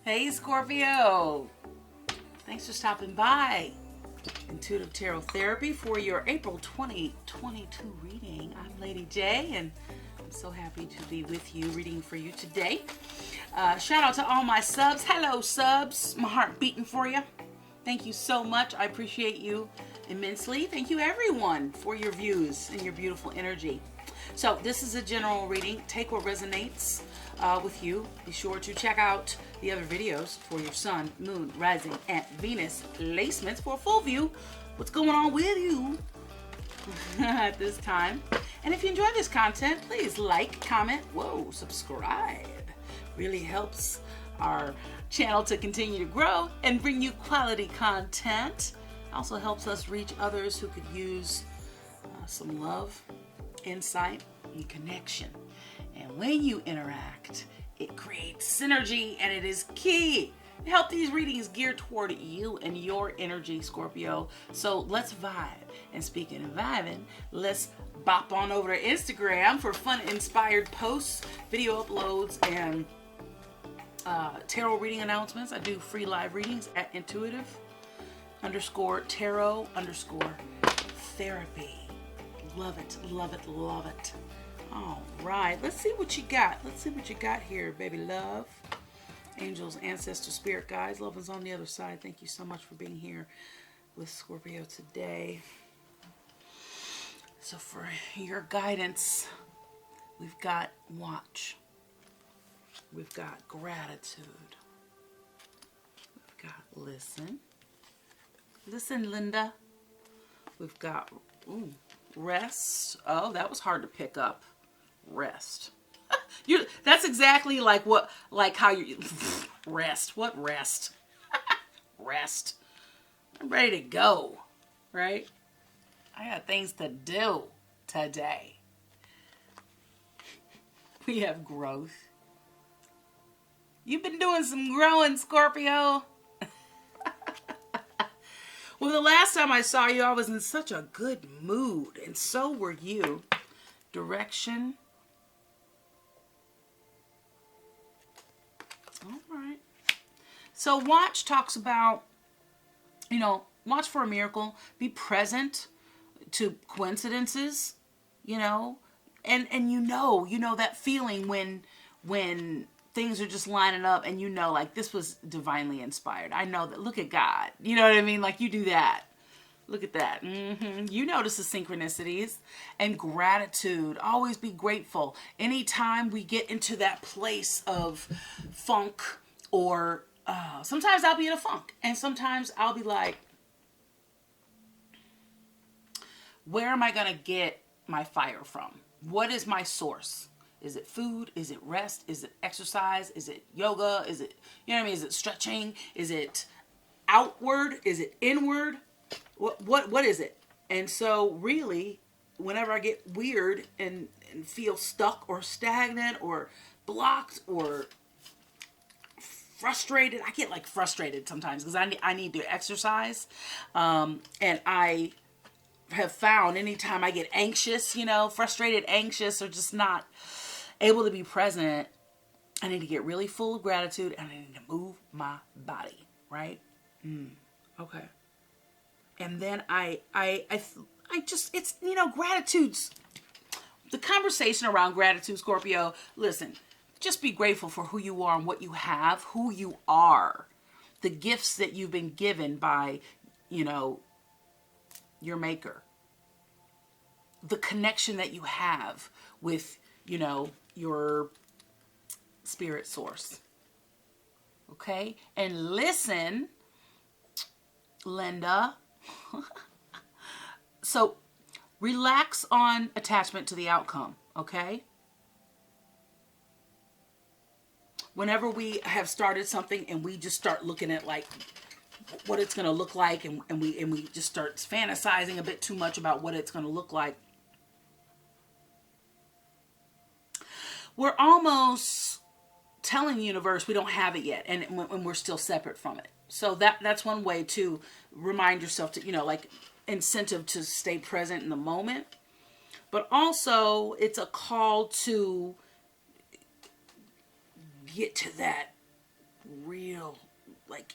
Hey Scorpio, thanks for stopping by Intuitive Tarot Therapy for your April 2022 reading. I'm Lady J and I'm so happy to be with you reading for you today. Shout out to all my subs. Hello subs, my heart beating for you. Thank you so much. I appreciate you immensely. Thank you everyone for your views and your beautiful energy. So this is a general reading. Take what resonates with you. Be sure to check out the other videos for your sun, moon, rising, and Venus placements for a full view. What's going on with you at this time? And if you enjoy this content, please like, comment, subscribe. Really helps our channel to continue to grow and bring you quality content. Also helps us reach others who could use some love, insight, and connection. And when you interact, it creates synergy, and it is key to help these readings geared toward you and your energy, Scorpio. So let's vibe. And speaking of vibing, let's bop on over to Instagram for fun-inspired posts, video uploads, and tarot reading announcements. I do free live readings at intuitive_tarot_therapy. Love it, love it, love it. All right, let's see what you got. Let's see what you got here, baby love. Angels, ancestors, spirit guides, love is on the other side. Thank you so much for being here with Scorpio today. So for your guidance, we've got watch. We've got gratitude. We've got listen. Listen, Linda. We've got rest. Oh, that was hard to pick up. Rest. That's exactly like how you rest. What rest? Rest. I'm ready to go, right? I got things to do today. We have growth. You've been doing some growing, Scorpio. Well, the last time I saw you, I was in such a good mood, and so were you. Direction. All right. So watch talks about, watch for a miracle. Be present to coincidences, and that feeling when things are just lining up and like this was divinely inspired. I know that. Look at God. You know what I mean? Like you do that. Look at that. You notice the synchronicities and gratitude. Always be grateful. Anytime we get into that place of funk or sometimes I'll be in a funk and sometimes I'll be like, where am I going to get my fire from? What is my source? Is it food? Is it rest? Is it exercise? Is it yoga? Is it, Is it stretching? Is it outward? Is it inward? What is it? And so really, whenever I get weird and feel stuck or stagnant or blocked or frustrated, I get like frustrated sometimes because I need to exercise. And I have found anytime I get anxious, frustrated, anxious, or just not able to be present, I need to get really full of gratitude and I need to move my body, right? Okay. And then I just, it's, gratitude's, the conversation around gratitude, Scorpio, listen, just be grateful for who you are and what you have, who you are, the gifts that you've been given by, your maker, the connection that you have with, your spirit source. Okay? And listen, Linda. So relax on attachment to the outcome, okay? Whenever we have started something and we just start looking at like what it's going to look like and we just start fantasizing a bit too much about what it's going to look like, we're almost telling the universe we don't have it yet and when we're still separate from it. So that's one way to remind yourself to, like incentive to stay present in the moment. But also it's a call to get to that real, like,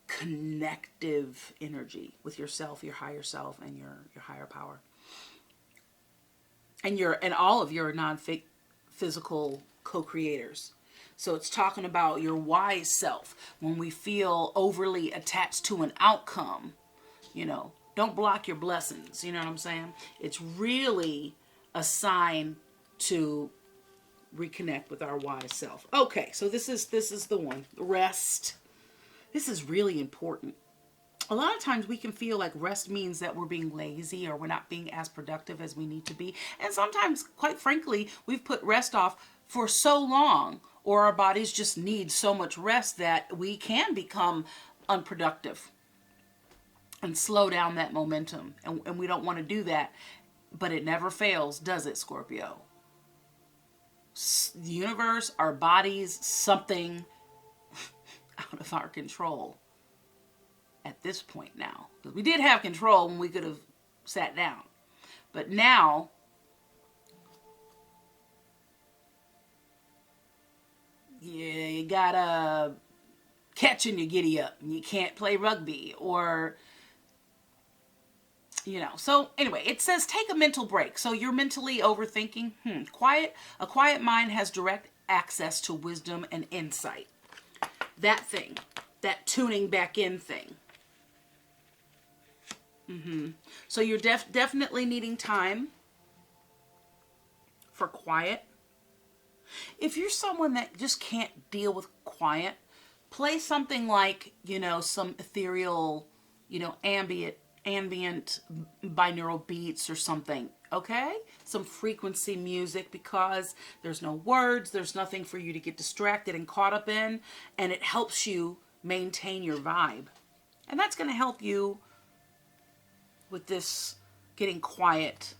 connective energy with yourself, your higher self, and your higher power, and all of your non-physical co-creators. So it's talking about your wise self. When we feel overly attached to an outcome, don't block your blessings. You know what I'm saying? It's really a sign to reconnect with our wise self. Okay, so this is the one. Rest. This is really important. A lot of times we can feel like rest means that we're being lazy or we're not being as productive as we need to be. And sometimes, quite frankly, we've put rest off for so long, or our bodies just need so much rest that we can become unproductive and slow down that momentum. And we don't want to do that. But it never fails, does it, Scorpio? The universe, our bodies, something out of our control at this point now. Because we did have control when we could have sat down. But now, yeah, you gotta catch and you giddy up. And you can't play rugby or, So anyway, it says take a mental break. So you're mentally overthinking. A quiet mind has direct access to wisdom and insight. That thing, that tuning back in thing. So you're definitely needing time for quiet. If you're someone that just can't deal with quiet, play something like, some ethereal, ambient binaural beats or something. Okay? Some frequency music, because there's no words, there's nothing for you to get distracted and caught up in, and it helps you maintain your vibe. And that's going to help you with this getting quiet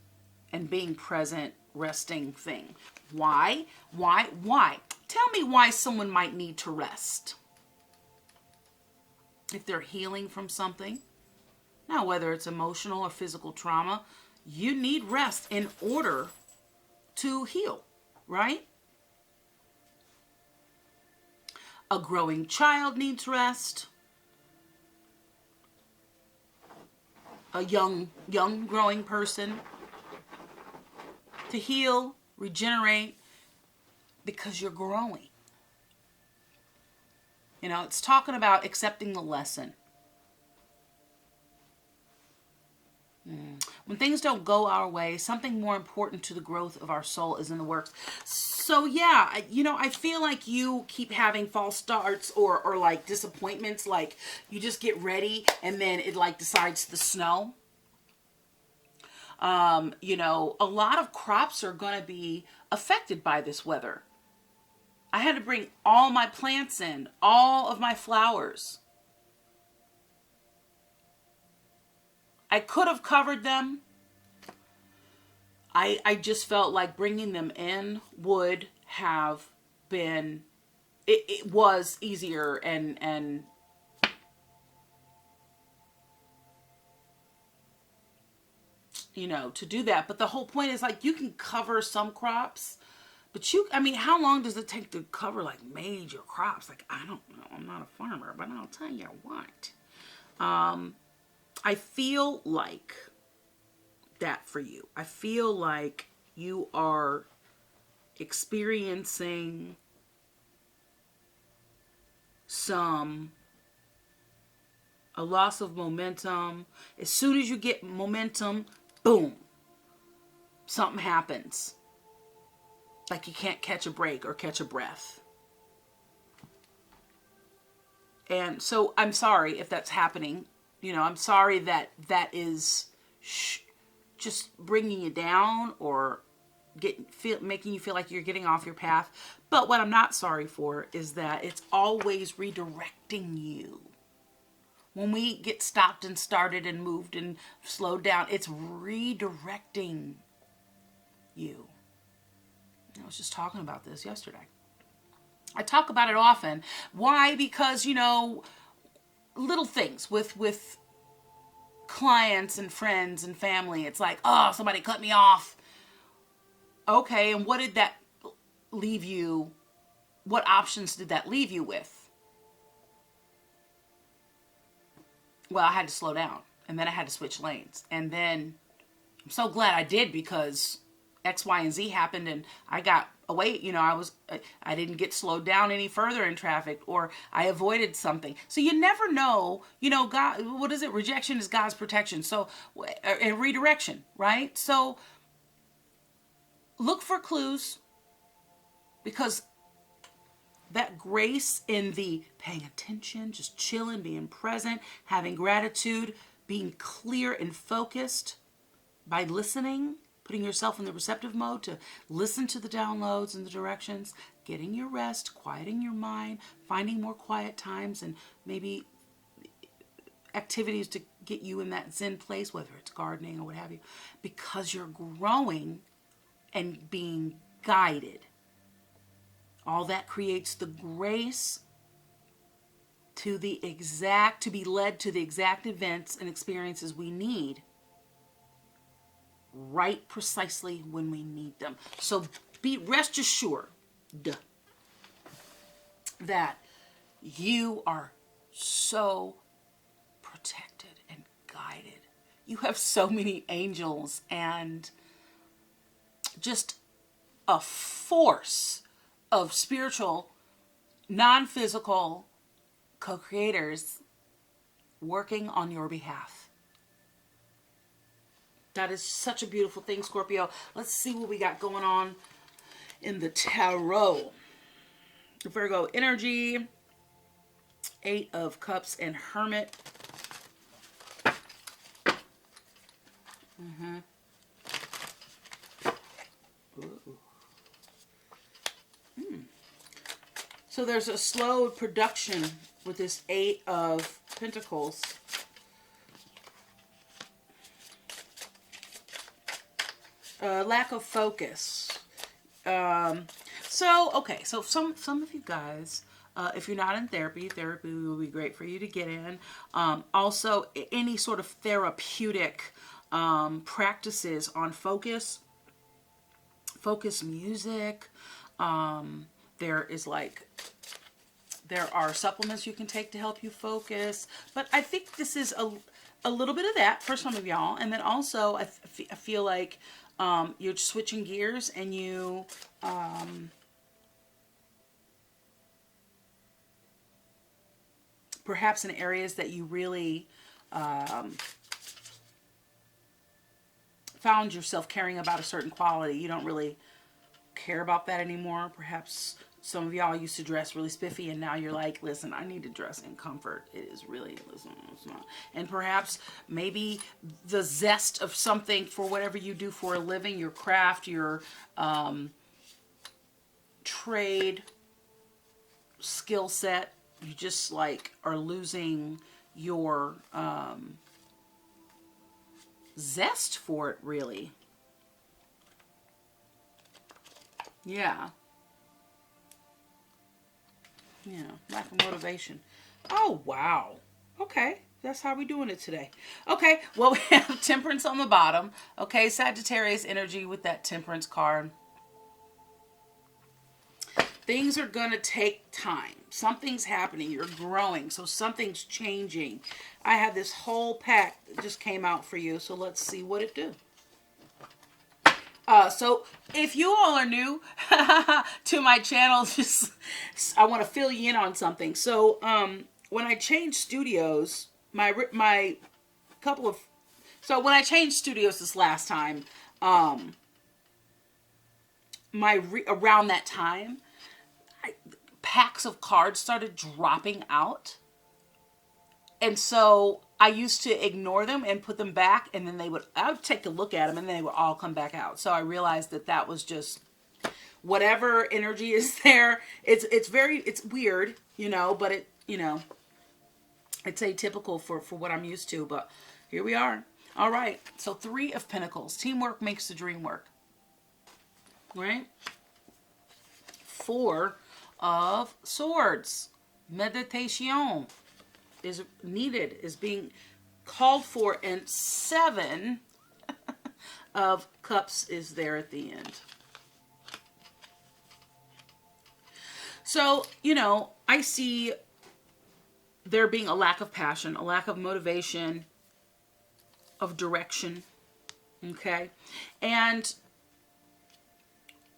and being present, resting thing. Why? Tell me why someone might need to rest. If they're healing from something. Now, whether it's emotional or physical trauma, you need rest in order to heal, right? A growing child needs rest. A young growing person to heal, regenerate, because you're growing. It's talking about accepting the lesson. When things don't go our way, something more important to the growth of our soul is in the works. So yeah, I feel like you keep having false starts or like disappointments. Like you just get ready and then it like decides to snow. A lot of crops are going to be affected by this weather. I had to bring all my plants in, all of my flowers. I could have covered them. I just felt like bringing them in would have been, it was easier and to do that. But the whole point is like you can cover some crops, but how long does it take to cover like major crops? Like, I don't know. I'm not a farmer, but I'll tell you what. I feel like that for you. I feel like you are experiencing a loss of momentum. As soon as you get momentum, boom, something happens. Like you can't catch a break or catch a breath. And so I'm sorry if that's happening. I'm sorry that is just bringing you down or making you feel like you're getting off your path. But what I'm not sorry for is that it's always redirecting you. When we get stopped and started and moved and slowed down, it's redirecting you. I was just talking about this yesterday. I talk about it often. Why? Because, little things with clients and friends and family. It's like, oh, somebody cut me off. Okay, and what did that leave you what options did that leave you with? Well, I had to slow down, and then I had to switch lanes. And then I'm so glad I did, because X, Y, and Z happened, and I got away. You know, I didn't get slowed down any further in traffic, or I avoided something. So you never know, you know, God, what is it? Rejection is God's protection. So, and redirection, right? So look for clues, because that grace in the paying attention, just chilling, being present, having gratitude, being clear and focused by listening, putting yourself in the receptive mode to listen to the downloads and the directions, getting your rest, quieting your mind, finding more quiet times, and maybe activities to get you in that Zen place, whether it's gardening or what have you, because you're growing and being guided. All that creates the grace to be led to the exact events and experiences we need, right precisely when we need them. So rest assured that you are so protected and guided. You have so many angels and just a force of spiritual, non-physical co-creators working on your behalf. That is such a beautiful thing, Scorpio. Let's see what we got going on in the tarot. Virgo energy, 8 of Cups and Hermit. So there's a slow production with this 8 of Pentacles. Lack of focus. So some of you guys, if you're not in therapy will be great for you to get in. Also, any sort of therapeutic practices on focus music. There are supplements you can take to help you focus. But I think this is a little bit of that for some of y'all. And then also, I feel like you're switching gears, and you perhaps in areas that you really found yourself caring about a certain quality. You don't really care about that anymore. Perhaps some of y'all used to dress really spiffy, and now you're like, listen, I need to dress in comfort. It is really, listen, it's not. And perhaps maybe the zest of something for whatever you do for a living, your craft, your trade, skill set, you just like are losing your zest for it, really. Yeah. Yeah, lack of motivation. Oh, wow. Okay, that's how we're doing it today. Okay, well, we have Temperance on the bottom. Okay, Sagittarius energy with that Temperance card. Things are going to take time. Something's happening. You're growing, so something's changing. I have this whole pack that just came out for you, so let's see what it do. So if you all are new to my channel, I want to fill you in on something. So when I changed studios, when I changed studios this last time, around that time, packs of cards started dropping out. And so I used to ignore them and put them back, and then I would take a look at them, and then they would all come back out. So I realized that was just whatever energy is there. It's weird, but it's atypical for what I'm used to, but here we are. All right. So 3 of Pentacles. Teamwork makes the dream work. Right? 4 of Swords. Meditation is needed, is being called for, and 7 of Cups is there at the end. So, I see there being a lack of passion, a lack of motivation, of direction. Okay. And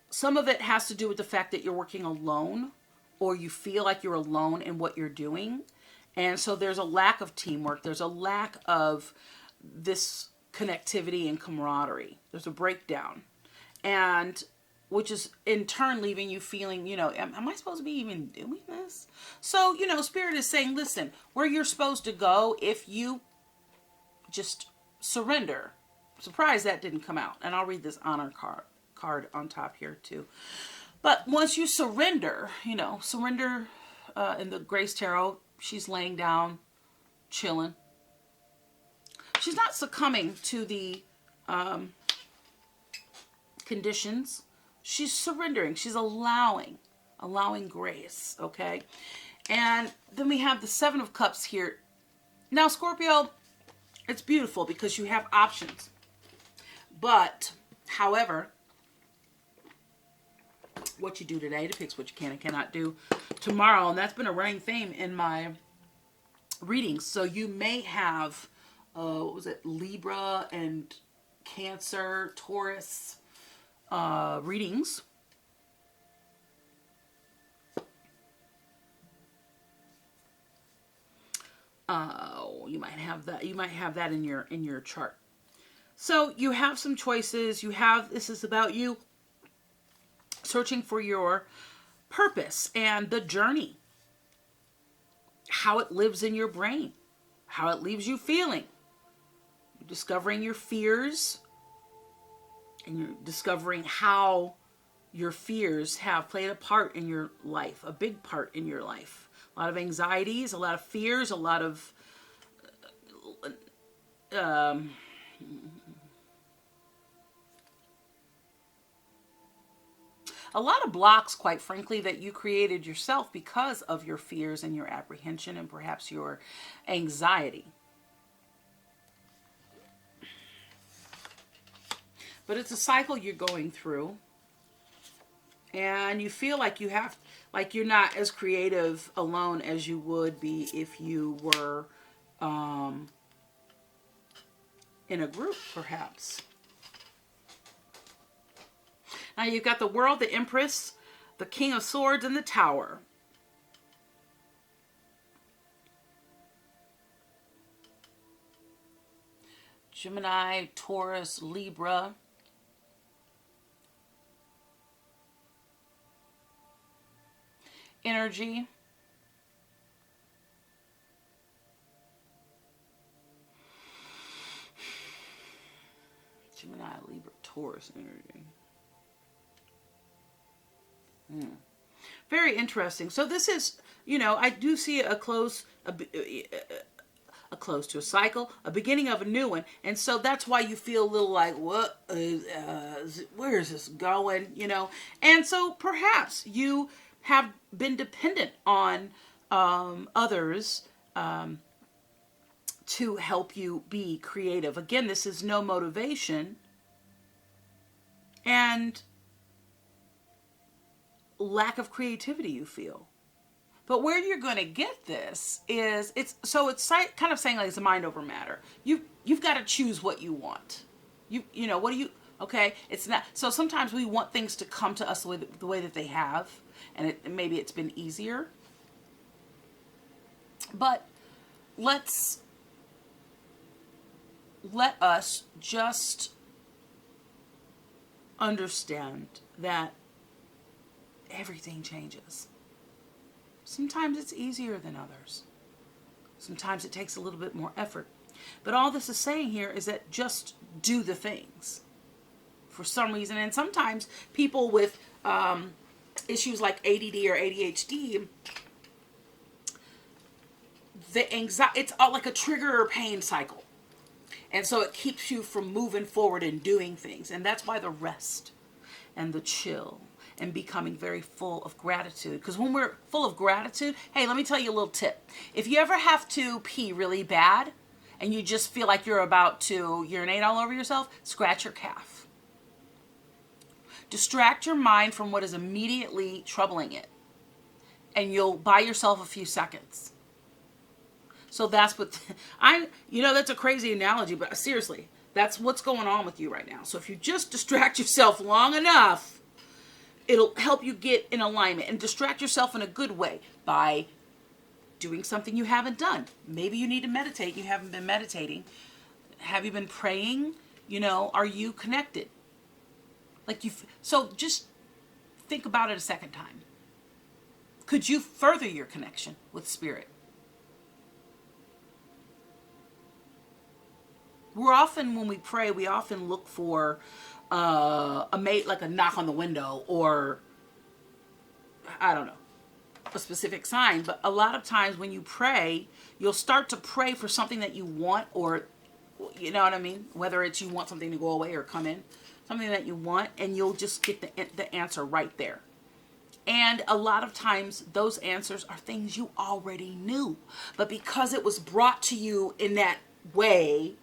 some of it has to do with the fact that you're working alone, or you feel like you're alone in what you're doing. And so there's a lack of teamwork. There's a lack of this connectivity and camaraderie. There's a breakdown. And which is in turn leaving you feeling, am I supposed to be even doing this? So, Spirit is saying, listen, where you're supposed to go, if you just surrender. Surprised that didn't come out. And I'll read this honor card on top here too. But once you surrender, surrender in the Grace Tarot, she's laying down, chilling. She's not succumbing to the conditions. She's surrendering. She's allowing grace, okay? And then we have the Seven of Cups here. Now, Scorpio, it's beautiful because you have options. But, however, what you do today depicts what you can and cannot do tomorrow. And that's been a running theme in my readings. So you may have, Libra and Cancer, Taurus readings. You might have that. You might have that in your chart. So you have some choices. This is about you searching for your purpose and the journey, how it lives in your brain, how it leaves you feeling. You're discovering your fears, and you're discovering how your fears have played a part in your life, a big part in your life. A lot of anxieties, a lot of fears, a lot of blocks, quite frankly, that you created yourself because of your fears and your apprehension and perhaps your anxiety. But it's a cycle you're going through. And you feel like you're not as creative alone as you would be if you were in a group, perhaps. Now you've got the World, the Empress, the King of Swords, and the Tower. Gemini, Taurus, Libra. Energy. Gemini, Libra, Taurus energy. Very interesting. So this is, I do see a close to a cycle, a beginning of a new one. And so that's why you feel a little like, where is this going? And so perhaps you have been dependent on others to help you be creative. Again, this is no motivation and lack of creativity you feel. But where you're going to get this is, it's kind of saying like it's a mind over matter. You've got to choose what you want. What do you, okay? It's not, so sometimes we want things to come to us the way that they have, and maybe it's been easier. But let us just understand that everything changes. Sometimes it's easier than others. Sometimes it takes a little bit more effort. But all this is saying here is that just do the things for some reason. And sometimes people with issues like ADD or ADHD, the anxiety, it's all like a trigger or pain cycle. And so it keeps you from moving forward and doing things. And that's why the rest and the chill and becoming very full of gratitude. Because when we're full of gratitude, hey, let me tell you a little tip. If you ever have to pee really bad and you just feel like you're about to urinate all over yourself, scratch your calf. Distract your mind from what is immediately troubling it. and you'll buy yourself a few seconds. So that's what that's a crazy analogy, but seriously, that's what's going on with you right now. So if you just distract yourself long enough, it'll help you get in alignment, and distract yourself in a good way by doing something you haven't done. Maybe you need to meditate. You haven't been meditating. Have you been praying? Are you connected? So just think about it a second time. Could you further your connection with spirit? When we pray, we often look for a mate, like a knock on the window, or I don't know, a specific sign. But a lot of times when you pray, you'll start to pray for something that you want, or you know what I mean? Whether it's you want something to go away or come in, something that you want, and you'll just get the answer right there. And a lot of times those answers are things you already knew, but because it was brought to you in that way,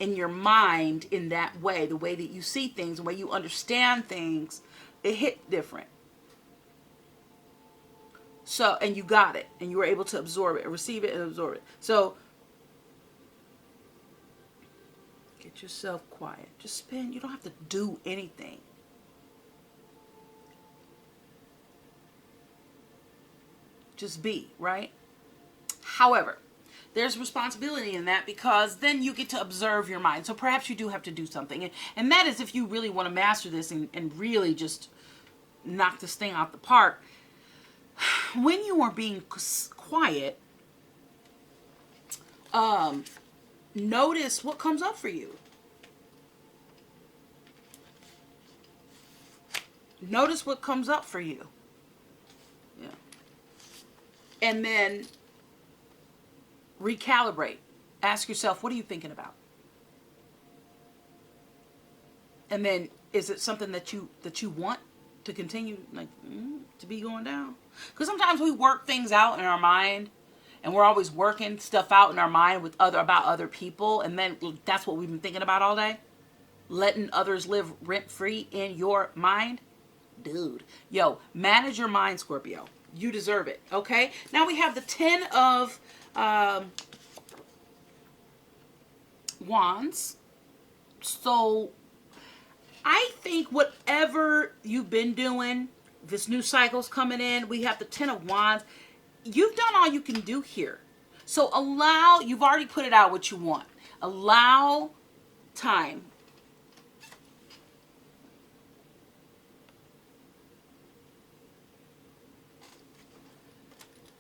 in your mind, in that way, the way that you see things, the way you understand things, it hit different. So, and you got it, and you were able to absorb it, receive it, and absorb it. So, get yourself quiet. Just you don't have to do anything. Just be, right? However, there's responsibility in that, because then you get to observe your mind. So perhaps you do have to do something. And that is if you really want to master this and really just knock this thing out the park. When you are being quiet, notice what comes up for you. Notice what comes up for you. Yeah. And then recalibrate. Ask yourself, what are you thinking about? And then, is it something that you want to continue, to be going down? Because sometimes we work things out in our mind, and we're always working stuff out in our mind about other people, and then that's what we've been thinking about all day. Letting others live rent-free in your mind. Dude. Yo, manage your mind, Scorpio. You deserve it, okay? Now we have the 10 of Wands. So I think whatever you've been doing, this new cycle's coming in, we have the 10 of Wands. You've done all you can do here. So you've already put it out what you want. Allow time.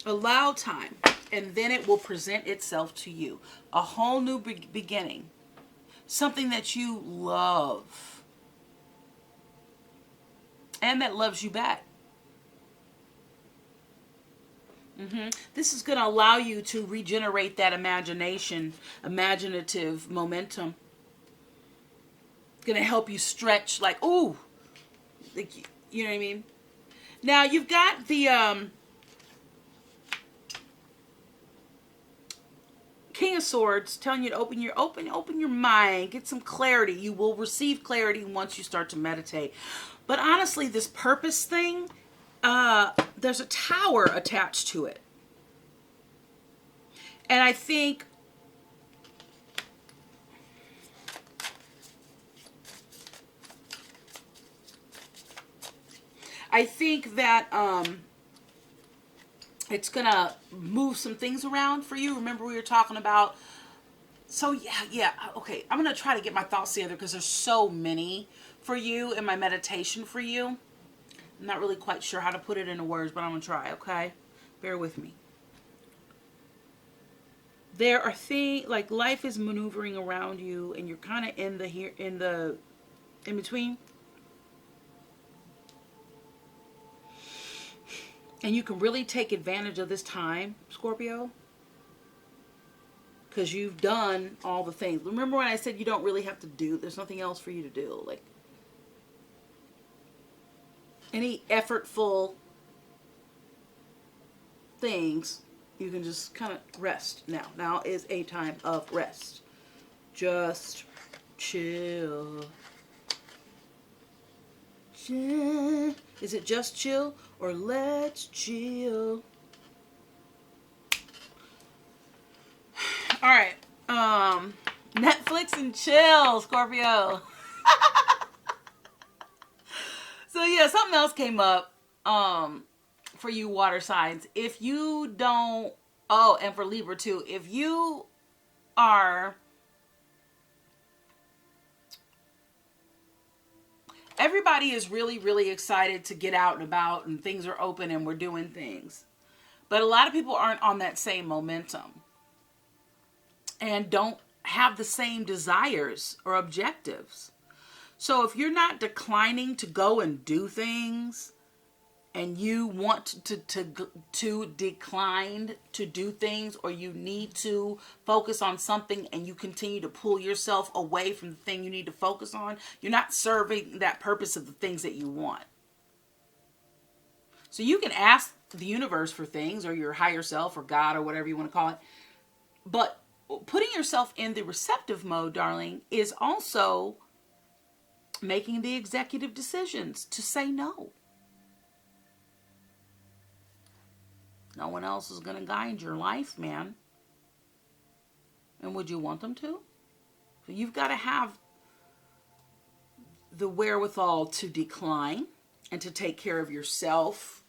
Allow time, and then it will present itself to you. A whole new beginning. Something that you love. And that loves you back. This is going to allow you to regenerate that imaginative momentum. It's going to help you stretch you know what I mean? Now you've got the King of Swords telling you to open your mind, get some clarity. You will receive clarity once you start to meditate. But honestly, this purpose thing, there's a tower attached to it. And I think that it's going to move some things around for you. Remember we were talking about... So yeah, okay. I'm going to try to get my thoughts together because there's so many for you in my meditation for you. I'm not really quite sure how to put it into words, but I'm going to try, okay? Bear with me. There are things, like life is maneuvering around you and you're kind of in between. And you can really take advantage of this time, Scorpio, because you've done all the things. Remember when I said you don't really have to do, there's nothing else for you to do. Like any effortful things, you can just kind of rest now. Now is a time of rest. Just chill. Is it just chill or let's chill? All right. Netflix and chill, Scorpio. So yeah, something else came up for you water signs. If you don't, oh, and for Libra too, if you are, everybody is really, really excited to get out and about and things are open and we're doing things. But a lot of people aren't on that same momentum and don't have the same desires or objectives. So if you're not declining to go and do things, and you want to decline to do things, or you need to focus on something and you continue to pull yourself away from the thing you need to focus on, you're not serving that purpose of the things that you want. So you can ask the universe for things, or your higher self, or God, or whatever you want to call it. But putting yourself in the receptive mode, darling, is also making the executive decisions to say no. No one else is going to guide your life, man. And would you want them to? So you've got to have the wherewithal to decline and to take care of yourself.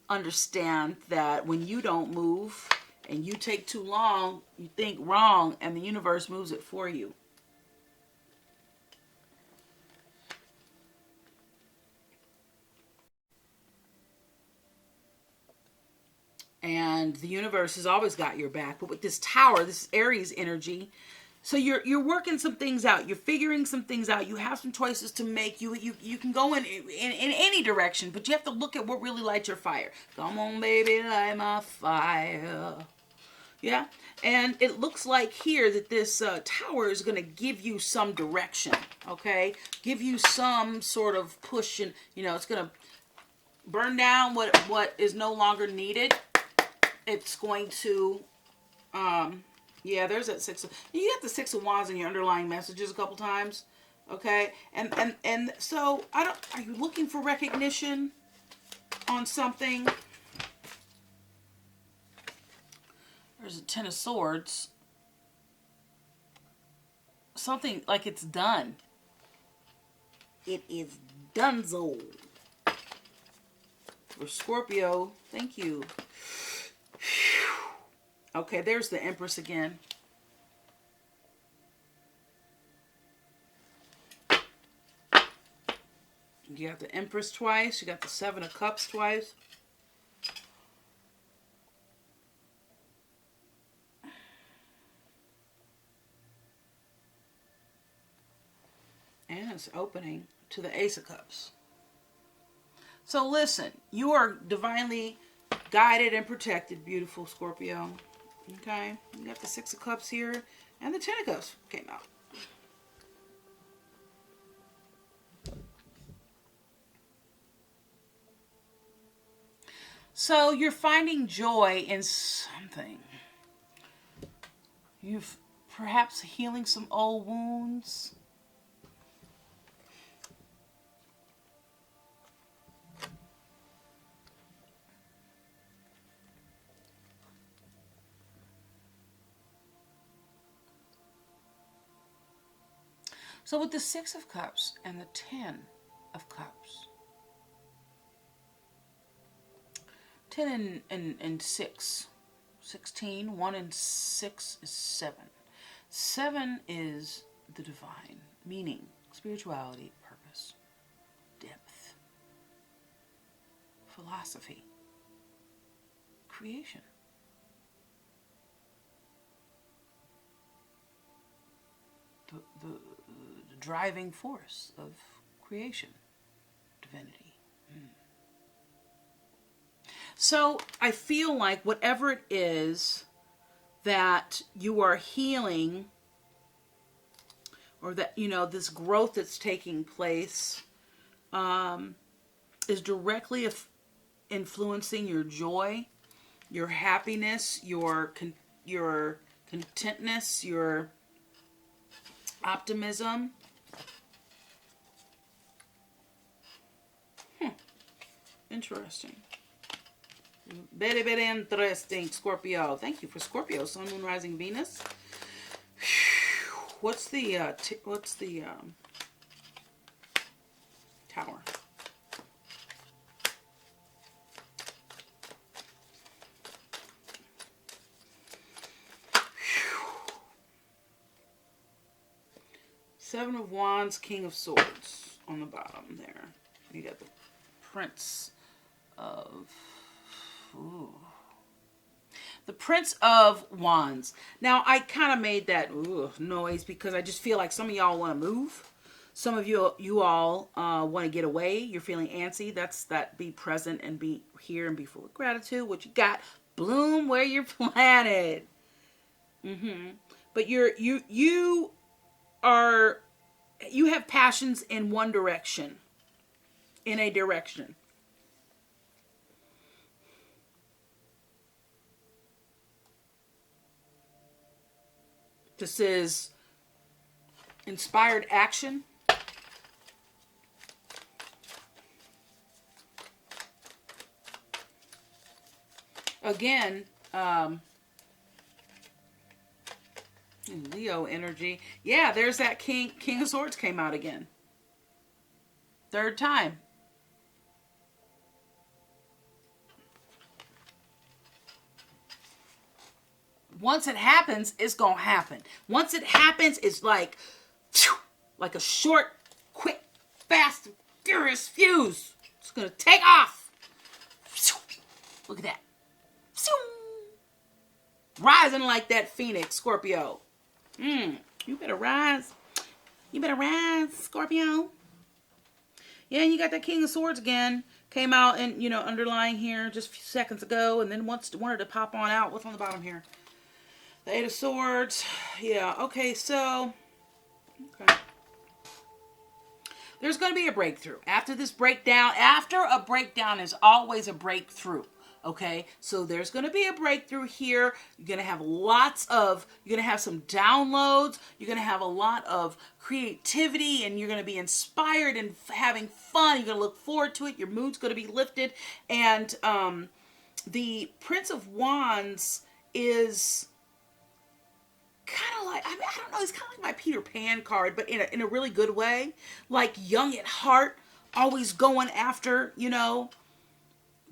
Understand that when you don't move and you take too long, you think wrong, and the universe moves it for you. And the universe has always got your back. But with this tower, this Aries energy, so you're working some things out. You're figuring some things out. You have some choices to make. You can go in any direction, but you have to look at what really lights your fire. Come on, baby, light my fire. Yeah? And it looks like here that this tower is going to give you some direction, okay? Give you some sort of push, and, it's going to burn down what is no longer needed. It's going to, yeah, there's that you get the 6 of Wands in your underlying messages a couple times, okay? And so, are you looking for recognition on something? There's a 10 of Swords. Something like it's done. It is donezo. For Scorpio, thank you. Okay, there's the Empress again. You got the Empress twice. You got the 7 of Cups twice. And it's opening to the Ace of Cups. So listen, you are divinely guided and protected, beautiful Scorpio. Okay, you got the 6 of Cups here, and the 10 of Cups came out. So you're finding joy in something. You've perhaps healing some old wounds. So with the 6 of Cups and the 10 of Cups, 10 and 6, 16, 1 and 6 is 7. 7 is the divine, meaning spirituality, purpose, depth, philosophy, creation. The driving force of creation, divinity. So I feel like whatever it is that you are healing, or that, this growth that's taking place, is directly influencing your joy, your happiness, your contentness, your optimism. Interesting. Very, very interesting, Scorpio. Thank you for Scorpio. Sun, Moon, Rising, Venus. What's the Tower? Seven of Wands, King of Swords on the bottom there. You got the Prince of... Ooh. The Prince of Wands. Now, I kind of made that noise because I just feel like some of y'all want to move. Some of you all want to get away. You're feeling antsy. That's that be present and be here and be full of gratitude. What you got, bloom where you're planted. But you have passions in one direction. In a direction. This is inspired action. Again, Leo energy. Yeah, there's that King of Swords came out again. Third time. Once it happens, it's going to happen. Once it happens, it's like a short, quick, fast, furious fuse. It's going to take off. Look at that. Rising like that phoenix, Scorpio. You better rise. You better rise, Scorpio. Yeah, and you got that King of Swords again. Came out and, underlying here just a few seconds ago. And then wanted to pop on out. What's on the bottom here? The Eight of Swords. Yeah, okay, so... Okay. There's going to be a breakthrough. After this breakdown, after a breakdown is always a breakthrough. Okay, so there's going to be a breakthrough here. You're going to have you're going to have some downloads. You're going to have a lot of creativity and you're going to be inspired and having fun. You're going to look forward to it. Your mood's going to be lifted. And the Prince of Wands is kind of like, I don't know, it's kind of like my Peter Pan card, but in a really good way. Like young at heart, always going after,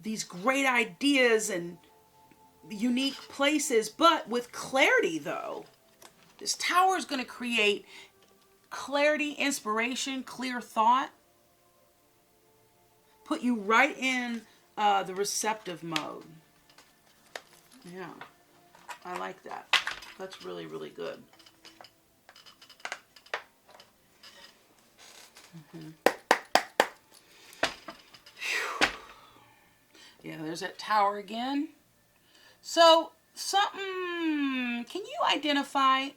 these great ideas and unique places, but with clarity though. This tower is going to create clarity, inspiration, clear thought. Put you right in the receptive mode. Yeah, I like that. That's really, really good. Yeah, there's that tower again. So, can you identify,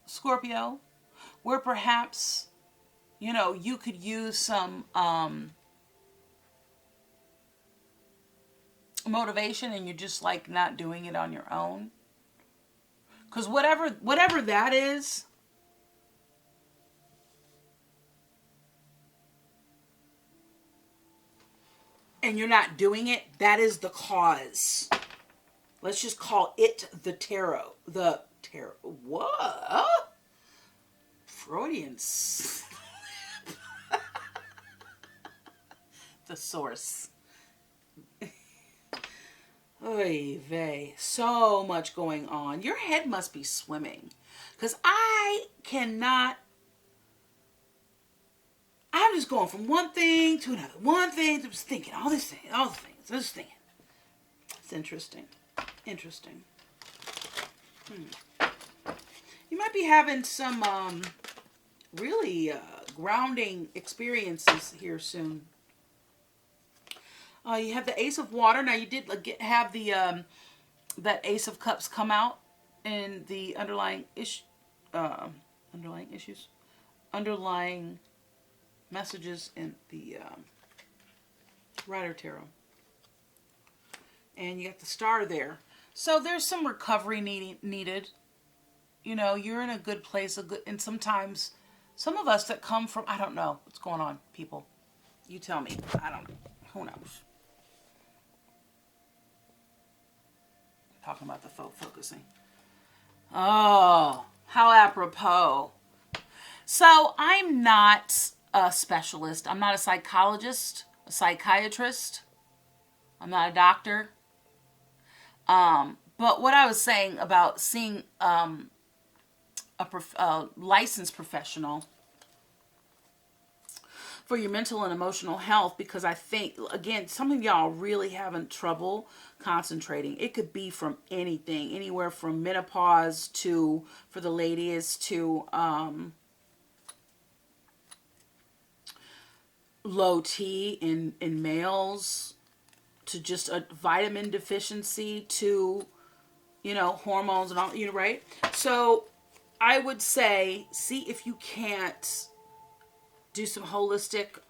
Scorpio, where perhaps, you could use some motivation and you're just like not doing it on your own? Because whatever that is, and you're not doing it, that is the cause. Let's just call it the tarot. The tarot. What? Freudians. The source. Oy vey. So much going on. Your head must be swimming. Because I'm just going from one thing to another. One thing to just thinking. All the things. Just thinking. It's interesting. Interesting. You might be having some really grounding experiences here soon. You have the Ace of Water. Now you did have the that Ace of Cups come out in the underlying messages in the Rider Tarot. And you got the Star there. So there's some recovery needed. You're in a good place. And sometimes some of us that come from, I don't know what's going on, people. You tell me. I don't know. Who knows? talking about the focusing. Oh, how apropos. So I'm not a specialist. I'm not a psychologist, a psychiatrist. I'm not a doctor. But what I was saying about seeing a licensed professional for your mental and emotional health, because I think, again, some of y'all really having trouble concentrating. It could be from anything, anywhere from menopause to, for the ladies, to low T in males, to just a vitamin deficiency, to, you know, hormones and all, you know, right? So I would say, see if you can't do some holistic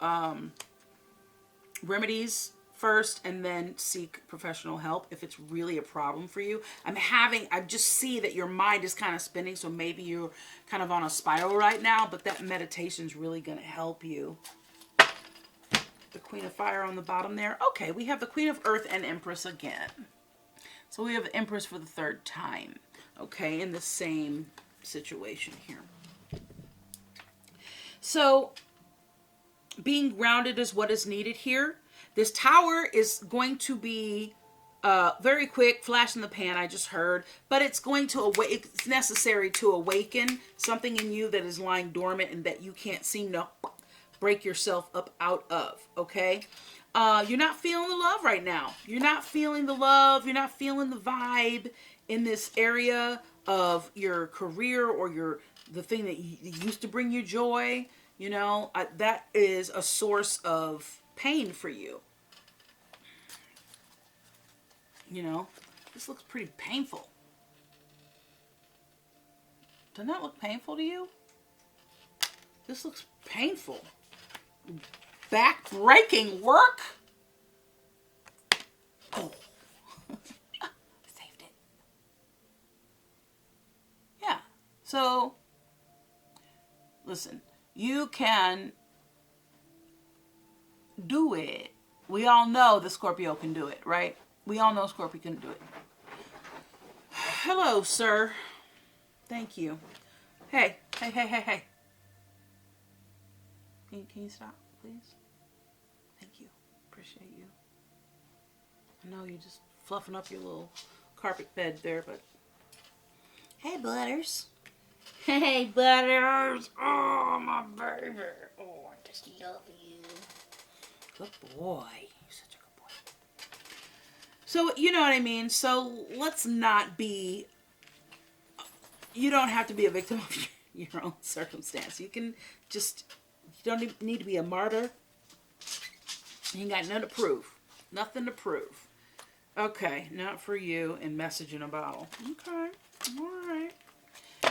remedies first, and then seek professional help if it's really a problem for you. I just see that your mind is kind of spinning, so maybe you're kind of on a spiral right now, but that meditation is really going to help you. The Queen of Fire on the bottom there. Okay, we have the Queen of Earth and Empress again. So we have the Empress for the third time. Okay, in the same situation here. So being grounded is what is needed here. This Tower is going to be very quick, flash in the pan, I just heard, but it's going to it's necessary to awaken something in you that is lying dormant and that you can't seem to break yourself up out of, okay? You're not feeling the love right now. You're not feeling the love. You're not feeling the vibe in this area of your career or the thing that used to bring you joy. You know, that is a source of pain for you. You know, this looks pretty painful. Doesn't that look painful to you? This looks painful. Back-breaking work? Oh. Saved it. Yeah. So, listen. You can do it. We all know the Scorpio can do it, right? We all know Scorpio can do it. Hello, sir. Thank you. Hey. Can you stop, please? Thank you. Appreciate you. I know you're just fluffing up your little carpet bed there, but... Hey, Butters. Hey, Butters. Oh, my baby. Oh, I just love you. Good boy. You're such a good boy. So, you know what I mean? So, let's not be... You don't have to be a victim of your own circumstance. You can just... You don't need to be a martyr. You ain't got nothing to prove. Nothing to prove. Okay, not for you, and message in a bottle. Okay, all right.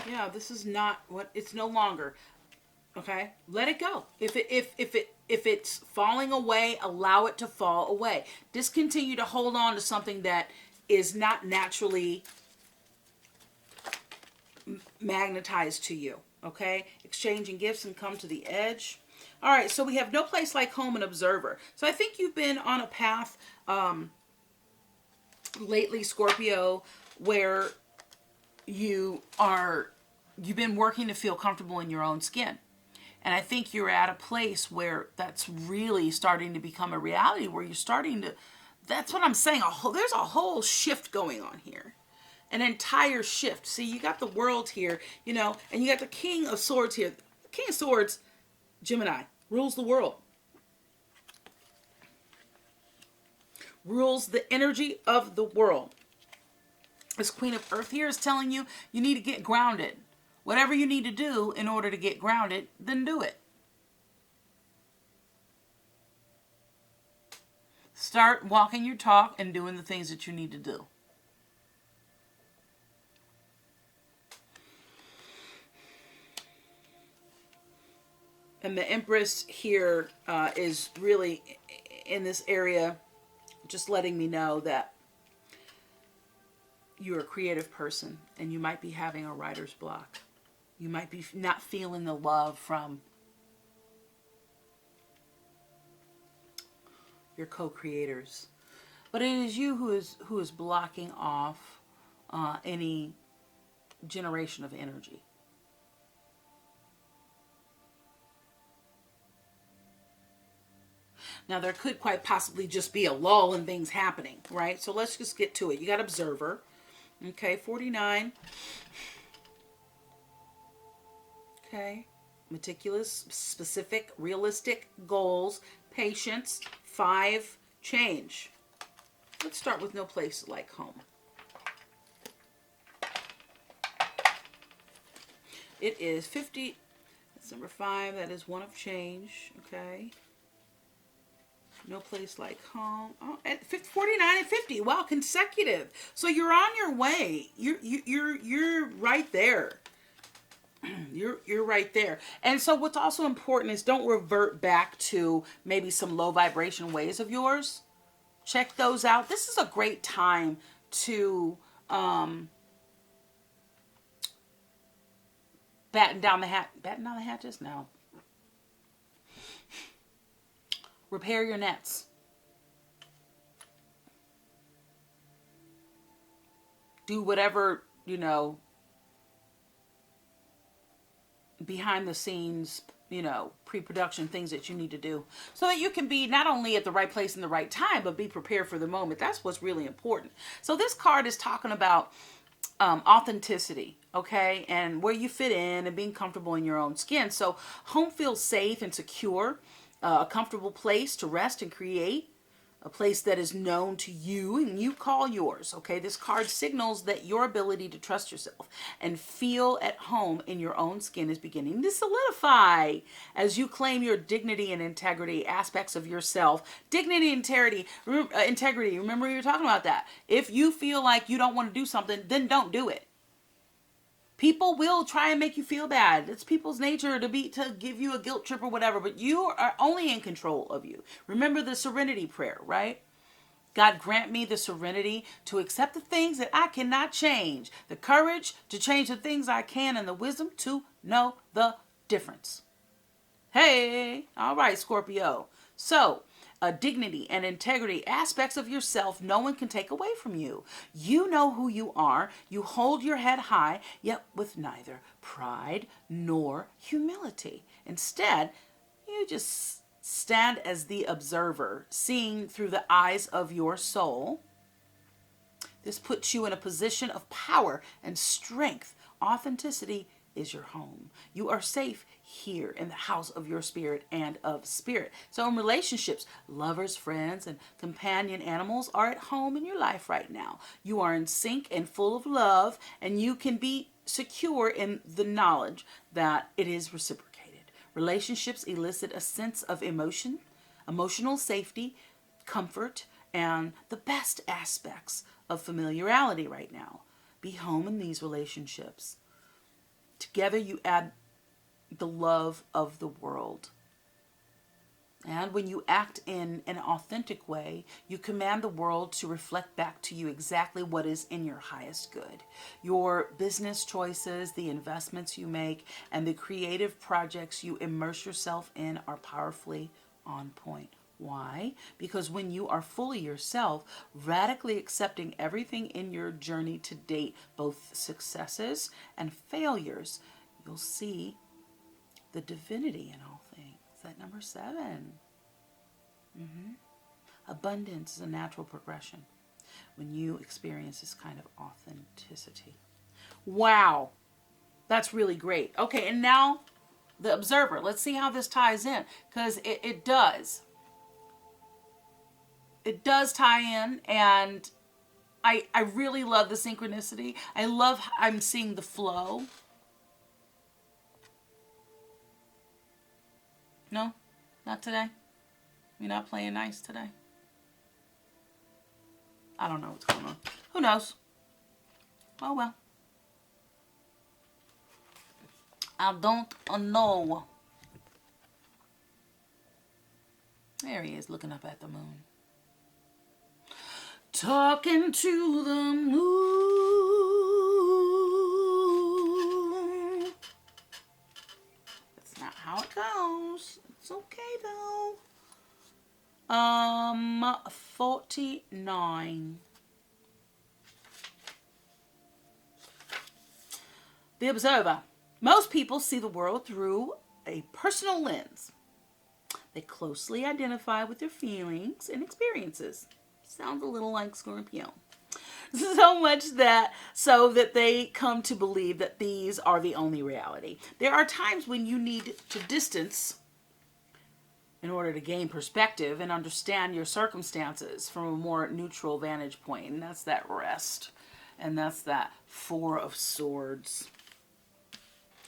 Yeah, this is not what, it's no longer. Okay, let it go. If it's falling away, allow it to fall away. Discontinue to hold on to something that is not naturally magnetized to you. Okay, exchanging gifts and come to the edge. All right, so we have no place like home and observer. So I think you've been on a path lately, Scorpio, where you've been working to feel comfortable in your own skin. And I think you're at a place where that's really starting to become a reality, where you're starting to, that's what I'm saying, there's a whole shift going on here. An entire shift. See, you got the world here, you know, and you got the King of Swords here. The King of Swords, Gemini, rules the world. Rules the energy of the world. This Queen of Earth here is telling you, you need to get grounded. Whatever you need to do in order to get grounded, then do it. Start walking your talk and doing the things that you need to do. And the Empress here is really in this area, just letting me know that you're a creative person and you might be having a writer's block. You might be not feeling the love from your co-creators. But it is you who is blocking off any generation of energy. Now, there could quite possibly just be a lull in things happening, right? So let's just get to it. You got observer. Okay, 49. Okay. Meticulous, specific, realistic goals, patience, 5, change. Let's start with no place like home. It is 50. That's number 5. That is 1 of change. Okay. No place like home. Oh, at 49 and 50. Wow, consecutive. So you're on your way. You're right there. You're right there. And so what's also important is don't revert back to maybe some low vibration ways of yours. Check those out. This is a great time to batten down the hatches? No. Repair your nets. Do whatever, behind the scenes, pre-production things that you need to do so that you can be not only at the right place in the right time, but be prepared for the moment. That's what's really important. So this card is talking about authenticity, okay, and where you fit in and being comfortable in your own skin. So home feels safe and secure, a comfortable place to rest and create, a place that is known to you and you call yours, okay? This card signals that your ability to trust yourself and feel at home in your own skin is beginning to solidify as you claim your dignity and integrity, aspects of yourself. Dignity and integrity, remember you're talking about that. If you feel like you don't want to do something, then don't do it. People will try and make you feel bad. It's people's nature to give you a guilt trip or whatever, but you are only in control of you. Remember the serenity prayer, right? God, grant me the serenity to accept the things that I cannot change, the courage to change the things I can, and the wisdom to know the difference. Hey, all right, Scorpio. So, dignity and integrity, aspects of yourself no one can take away from you. You know who you are. You hold your head high, yet with neither pride nor humility. Instead, you just stand as the observer, seeing through the eyes of your soul. This puts you in a position of power and strength. Authenticity is your home. You are safe here in the house of your spirit and of spirit. So in relationships, lovers, friends, and companion animals are at home in your life right now. You are in sync and full of love, and you can be secure in the knowledge that it is reciprocated. Relationships elicit a sense of emotional safety, comfort, and the best aspects of familiarity right now. Be home in these relationships. Together you add the love of the world. And when you act in an authentic way, you command the world to reflect back to you exactly what is in your highest good. Your business choices, the investments you make, and the creative projects you immerse yourself in are powerfully on point. Why? Because when you are fully yourself, radically accepting everything in your journey to date, both successes and failures, you'll see the divinity in all things. Is that number 7? Abundance is a natural progression when you experience this kind of authenticity. Wow, that's really great. Okay, and now the observer. Let's see how this ties in, because it does. It does tie in, and I really love the synchronicity. I'm seeing the flow. No, not today. You're not playing nice today. I don't know what's going on. Who knows? Oh well. I don't know. There he is, looking up at the moon. Talking to the moon. That's not how it goes. It's okay though. 49. The observer. Most people see the world through a personal lens. They closely identify with their feelings and experiences. Sounds a little like Scorpio. So much so that they come to believe that these are the only reality. There are times when you need to distance in order to gain perspective and understand your circumstances from a more neutral vantage point. And that's that rest. And that's that Four of Swords.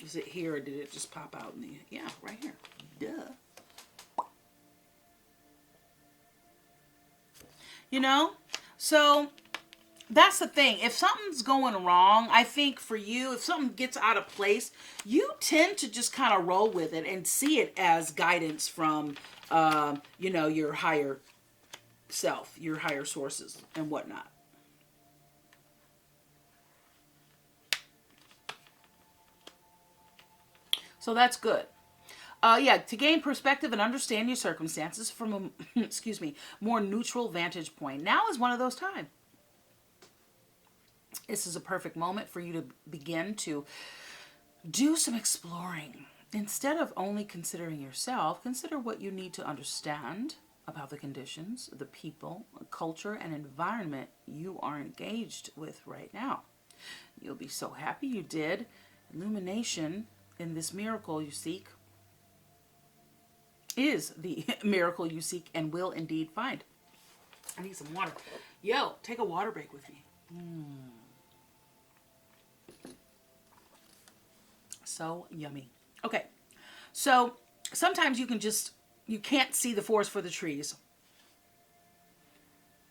Is it here or did it just pop out in the... Yeah, right here. Duh. You know? So that's the thing. If something's going wrong, I think for you, if something gets out of place, you tend to just kind of roll with it and see it as guidance from, your higher self, your higher sources and whatnot. So that's good. To gain perspective and understand your circumstances from a, more neutral vantage point. Now is one of those times. This is a perfect moment for you to begin to do some exploring. Instead of only considering yourself, consider what you need to understand about the conditions, the people, culture, and environment you are engaged with right now. You'll be so happy you did. Illumination in this miracle you seek is the miracle you seek and will indeed find. I need some water. Yo, take a water break with me. So yummy. Okay, so sometimes you can't see the forest for the trees.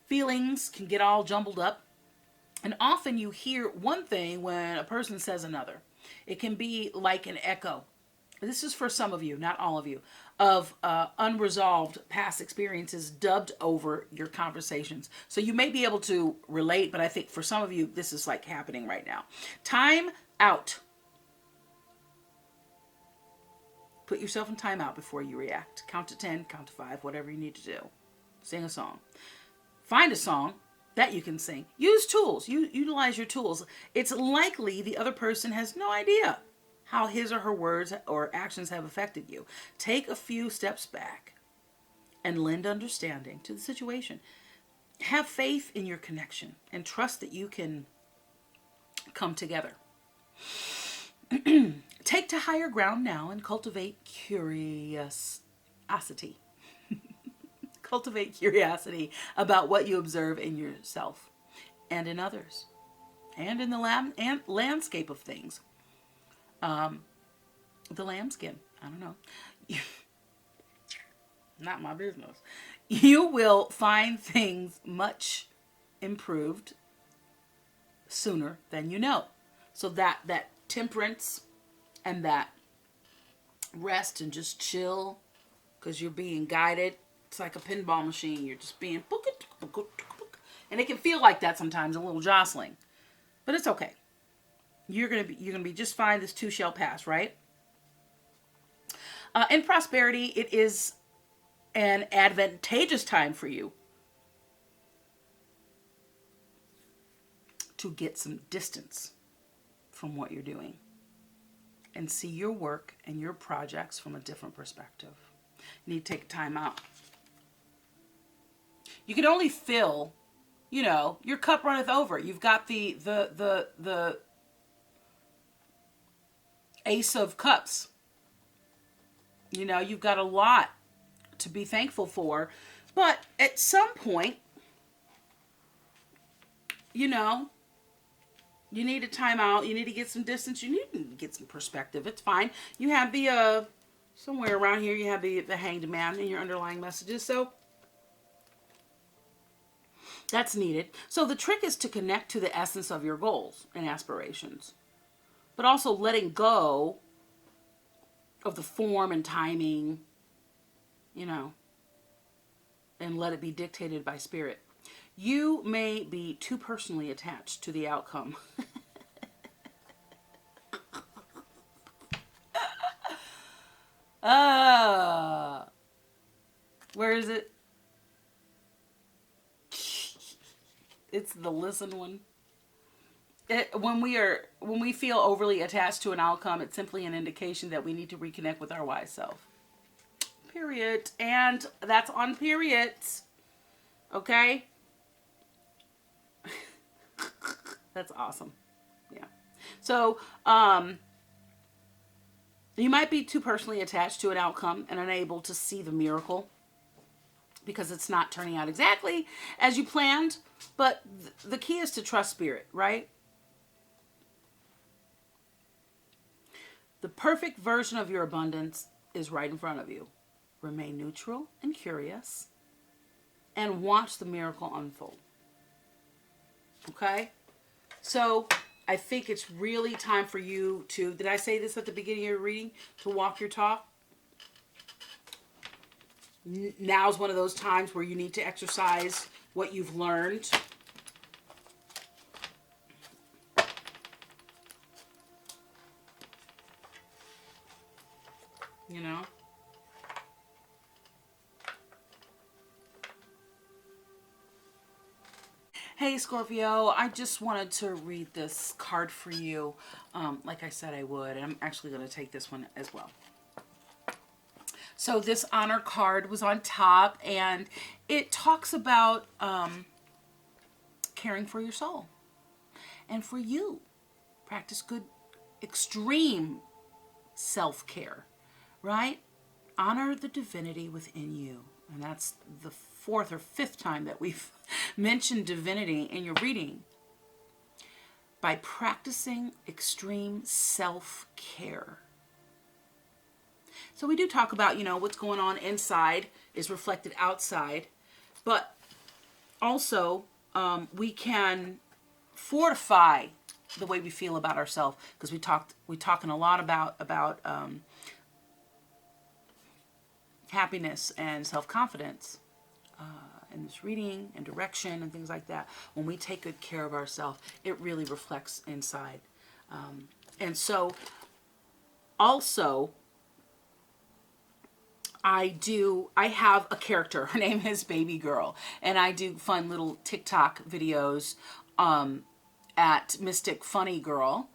Feelings can get all jumbled up, and often you hear one thing when a person says another. It can be like an echo. This is for some of you, not all of you, of unresolved past experiences dubbed over your conversations. So you may be able to relate, but I think for some of you, this is like happening right now. Time out. Put yourself in time out before you react. Count to 10, count to 5, whatever you need to do. Sing a song. Find a song that you can sing. Use tools. Utilize your tools. It's likely the other person has no idea how his or her words or actions have affected you. Take a few steps back and lend understanding to the situation. Have faith in your connection and trust that you can come together. Take to higher ground now and cultivate curiosity. Cultivate curiosity about what you observe in yourself and in others and in the landscape of things. The lambskin. I don't know. Not my business. You will find things much improved sooner than you know. So that temperance and that rest and just chill because you're being guided. It's like a pinball machine. You're just being... And it can feel like that sometimes, a little jostling. But it's okay. You're gonna be just fine. This too shall pass, right? In prosperity, it is an advantageous time for you to get some distance from what you're doing and see your work and your projects from a different perspective. You need to take time out. You can only fill, your cup runneth over. You've got the Ace of Cups. You've got a lot to be thankful for. But at some point, you need a time out. You need to get some distance. You need to get some perspective. It's fine. You have the, somewhere around here, you have the Hanged Man in your underlying messages. So that's needed. So the trick is to connect to the essence of your goals and aspirations, but also letting go of the form and timing, and let it be dictated by spirit. You may be too personally attached to the outcome. Where is it? It's the listen one. when we feel overly attached to an outcome, it's simply an indication that we need to reconnect with our wise self. Period. And that's on periods. Okay? That's awesome. Yeah. So, you might be too personally attached to an outcome and unable to see the miracle because it's not turning out exactly as you planned. But the key is to trust spirit, right? The perfect version of your abundance is right in front of you. Remain neutral and curious and watch the miracle unfold. Okay? So I think it's really time for you to, did I say this at the beginning of your reading? To walk your talk. Now's one of those times where you need to exercise what you've learned. You know? Hey Scorpio, I just wanted to read this card for you, like I said I would, and I'm actually going to take this one as well. So this honor card was on top, and it talks about caring for your soul. And for you, practice good, extreme self-care, right? Honor the divinity within you. And that's the fourth or fifth time that we've mentioned divinity in your reading. By practicing extreme self-care. So we do talk about, you know, what's going on inside is reflected outside. But also, we can fortify the way we feel about ourselves. Because we're talking a lot about happiness and self-confidence in this reading and direction and things like that. When we take good care of ourselves, it really reflects inside. And so also I have a character. Her name is Baby Girl, and I do fun little TikTok videos at Mystic Funny Girl.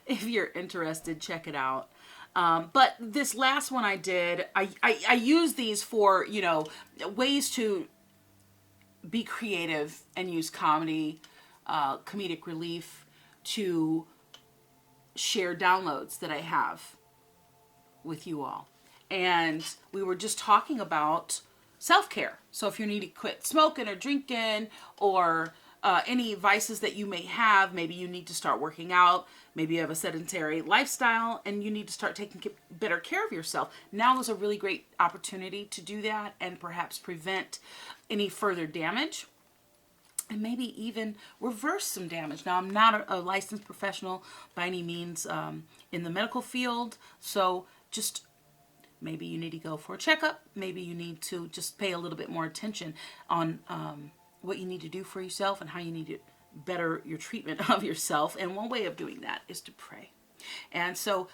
If you're interested, check it out. But this last one I did, I use these for, you know, ways to be creative and use comedy, comedic relief to share downloads that I have with you all. And we were just talking about self-care. So if you need to quit smoking or drinking or any vices that you may have, maybe you need to start working out, maybe you have a sedentary lifestyle and you need to start taking better care of yourself. Now is a really great opportunity to do that and perhaps prevent any further damage and maybe even reverse some damage. Now, I'm not a licensed professional by any means in the medical field, so just maybe you need to go for a checkup. Maybe you need to just pay a little bit more attention on what you need to do for yourself and how you need to better your treatment of yourself. And one way of doing that is to pray. And so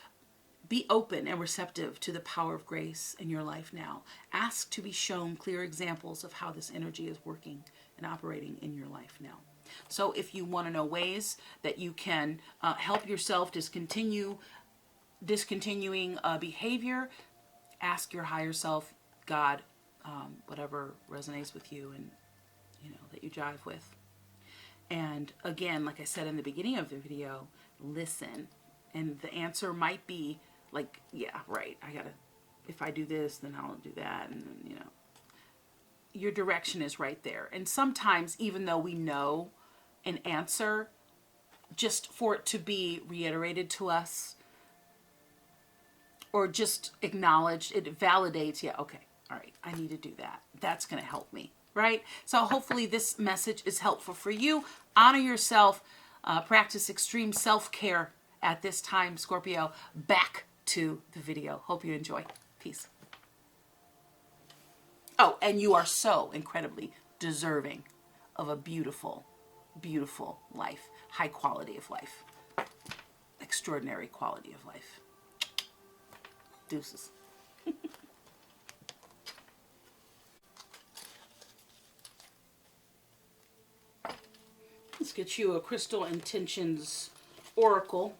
be open and receptive to the power of grace in your life now. Ask to be shown clear examples of how this energy is working and operating in your life now. So if you want to know ways that you can help yourself discontinuing behavior, ask your higher self, God, whatever resonates with you and you know that you jive with. And again, like I said in the beginning of the video, listen. And the answer might be like, yeah, right, if I do this, then I'll do that. And then, you know, your direction is right there. And sometimes, even though we know an answer, just for it to be reiterated to us or just acknowledged, it validates, yeah, okay, all right, I need to do that. That's going to help me, right? So hopefully this message is helpful for you. Honor yourself. Practice extreme self-care at this time, Scorpio. Back to the video. Hope you enjoy. Peace. Oh, and you are so incredibly deserving of a beautiful, beautiful life. High quality of life. Extraordinary quality of life. Deuces. get you a Crystal Intentions Oracle.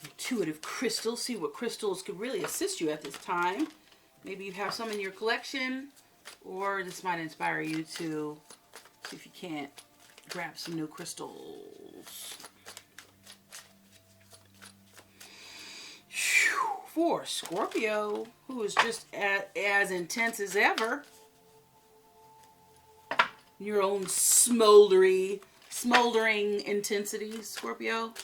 Intuitive crystal. See what crystals could really assist you at this time. Maybe you have some in your collection, or this might inspire you to see if you can't grab some new crystals. For Scorpio, who is just as intense as ever. Your own smoldering intensity, Scorpio.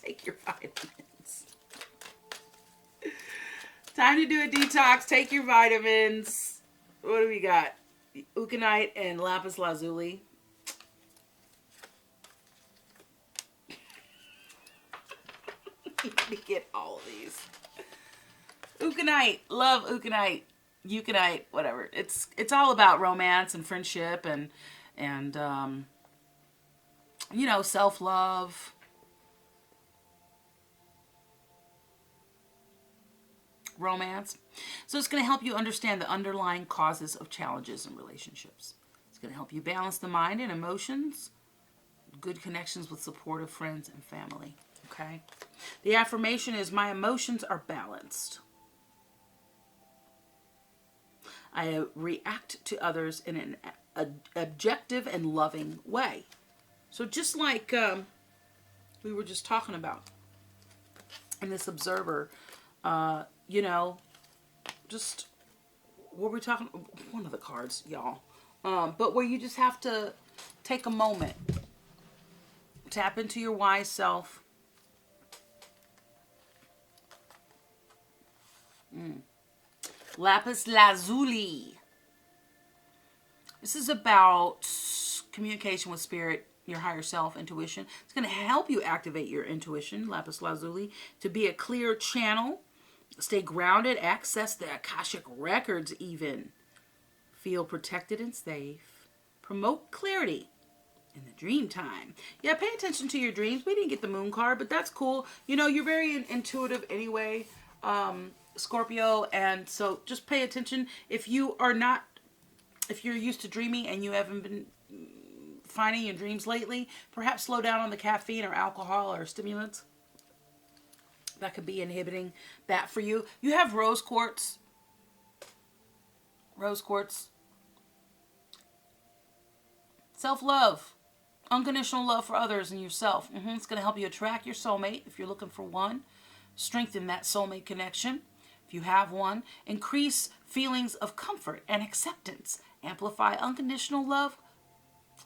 Take your vitamins. Time to do a detox. Take your vitamins. What do we got? Euconite and lapis lazuli. Let me get all of these. Euconite. Love euconite. Euconite. Whatever. It's all about romance and friendship and you know, self-love. Romance. So it's going to help you understand the underlying causes of challenges in relationships. It's going to help you balance the mind and emotions, good connections with supportive friends and family. Okay? The affirmation is, my emotions are balanced. I react to others in an objective and loving way. So just like we were just talking about in this observer, you know, just what we're talking, one of the cards, y'all. But where you just have to take a moment, tap into your wise self. Lapis lazuli. This is about communication with spirit, your higher self, intuition. It's going to help you activate your intuition, lapis lazuli, to be a clear channel. Stay grounded, access the Akashic records even. Feel protected and safe. Promote clarity in the dream time. Yeah, pay attention to your dreams. We didn't get the moon card, but that's cool. You know, you're very intuitive anyway, Scorpio, and so just pay attention. If you're used to dreaming and you haven't been finding your dreams lately, perhaps slow down on the caffeine or alcohol or stimulants. That could be inhibiting that for you. You have rose quartz. Rose quartz. Self-love. Unconditional love for others and yourself. It's going to help you attract your soulmate if you're looking for one. Strengthen that soulmate connection if you have one. Increase feelings of comfort and acceptance. Amplify unconditional love.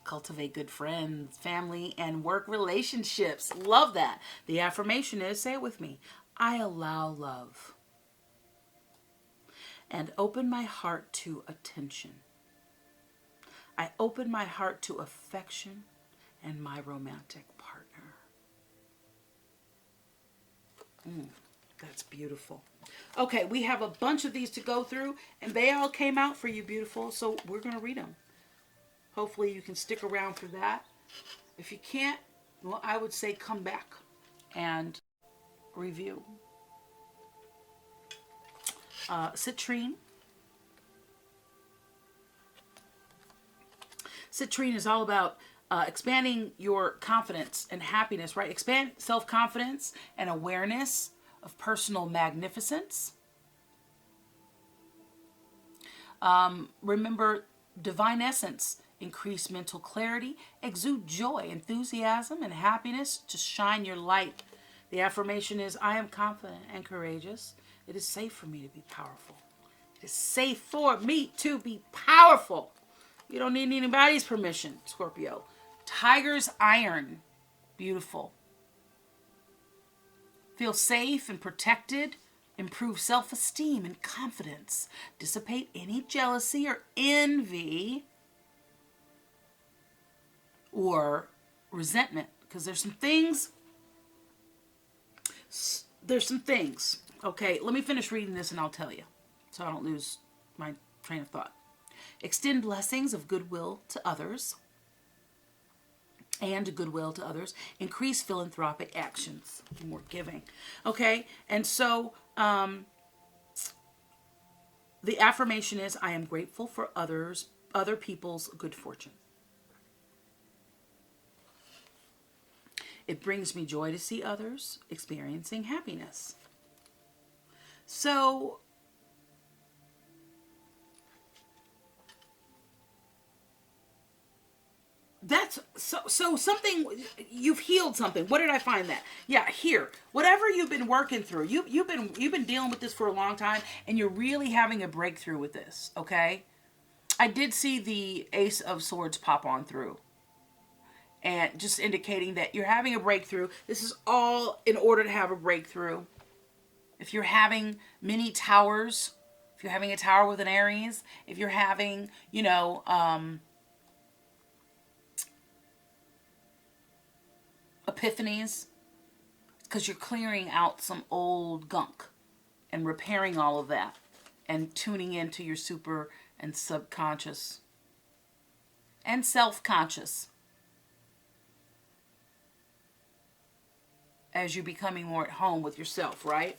Cultivate good friends, family, and work relationships. Love that. The affirmation is, say it with me, I allow love and open my heart to attention. I open my heart to affection and my romantic partner. That's beautiful. Okay, we have a bunch of these to go through, and they all came out for you, beautiful, so we're going to read them. Hopefully you can stick around for that. If you can't, well, I would say come back and review. Citrine. Citrine is all about expanding your confidence and happiness, right? Expand self-confidence and awareness of personal magnificence. Remember, divine essence. Increase mental clarity, exude joy, enthusiasm, and happiness to shine your light. The affirmation is, I am confident and courageous. It is safe for me to be powerful. It is safe for me to be powerful. You don't need anybody's permission, Scorpio. Tiger's iron. Beautiful. Feel safe and protected. Improve self-esteem and confidence. Dissipate any jealousy or envy or resentment, because there's some things, okay, let me finish reading this and I'll tell you so I don't lose my train of thought. Extend blessings of goodwill to others increase philanthropic actions, more giving. Okay, and so the affirmation is, I am grateful for other people's good fortune. It brings me joy to see others experiencing happiness. So that's so something, you've healed something. What did I find that? Yeah, here. Whatever you've been working through, you've been dealing with this for a long time, and you're really having a breakthrough with this, okay? I did see the Ace of Swords pop on through, and just indicating that you're having a breakthrough. This is all in order to have a breakthrough. If you're having many towers, if you're having a tower with an Aries, if you're having, epiphanies, because you're clearing out some old gunk and repairing all of that and tuning into your super and subconscious and self-conscious as you're becoming more at home with yourself, right?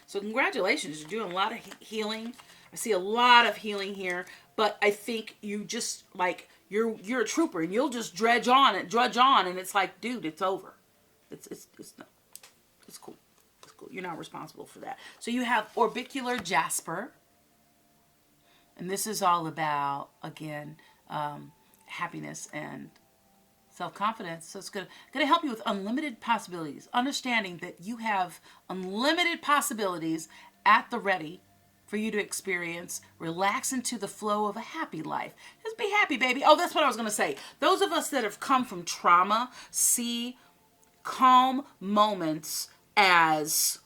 So congratulations, you're doing a lot of healing. I see a lot of healing here, but I think you just you're a trooper, and you'll just drudge on, and it's like, dude, it's over. It's cool. It's cool. You're not responsible for that. So you have orbicular jasper, and this is all about, again, happiness and self-confidence. So it's going to help you with unlimited possibilities, understanding that you have unlimited possibilities at the ready for you to experience. Relax into the flow of a happy life. Just be happy, baby. Oh, that's what I was going to say. Those of us that have come from trauma see calm moments as